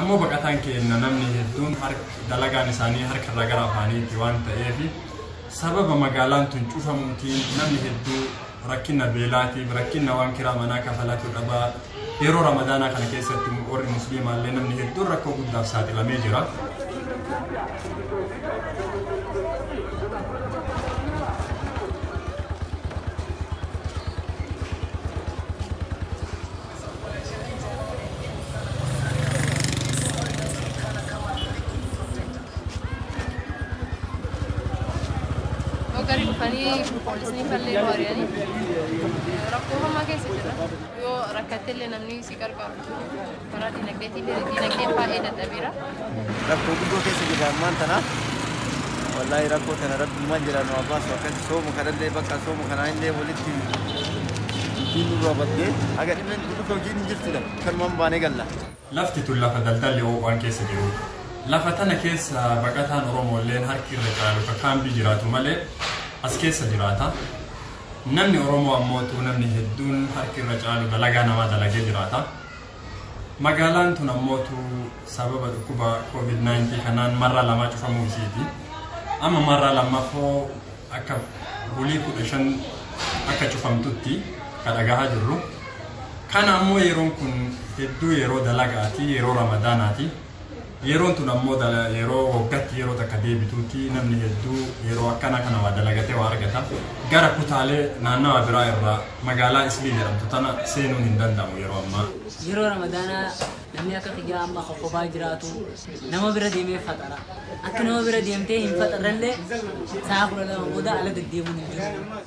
ammoo baqataan keenya namni hedduun dalagaan isaanii harka irra gara afaaniitti waan ta'eef sababa magaalaan tun cufamuutiin namni hedduu rakkina beelaatiif rakkina waan kiraa manaa kafalaatu dhabaa yeroo ramadaanaa kana keessatti warri musliimaallee namni hedduun rakkoo guddaaf saaxilamee jira. Gari fani polisni falle wariyani rakko ma kesi jira yo rakatelle namni sikar ka para dinagde faida dabira rakko gudo kesi jira mantana wallahi rakko tana rabbi manjira no Allah so kan so mu kadalle bakka so mu kana inde walitti dinu robadde aga men gudo ko jini jirtida kan man bane galla lafti tulla fadaldal yo waan kesi jiru lafatana keessa baqataan Oromoo leen harki irra caalu ka kaambi jiraatu malee as keessa jiraata namni Oromoo ammootu namni hedduun harki irra caalu dalagaa namaa dalagee jiraata magaalaan tun ammootu sababa dhukkuba COVID-19 kanaan marra lama cufamuu isiiti amma marra lammaffoo akka bulii 15 akka cufamtutti kadhagahaa jirru kana ammoo yeroon kun hedduu yeroo dalagaati yeroo ramadaanaati yeroon tun ammoo yeroo waggaatti yeroo takka deebituuti namni hedduu yeroo akkana kana waa dalagatee waa argata gara kutaalee naannawa biraa irraa magaalaa Islii jedhamtu tana seenuun hin danda'amu yeroo ammaa. Yeroo ramadaanaa namni akka xiyyaa amma qoqqobaa jiraatu nama bira deemee fatara akka nama bira deemtee hin fatarrellee sa'a 12 booda ala deddeemuun hin jiru.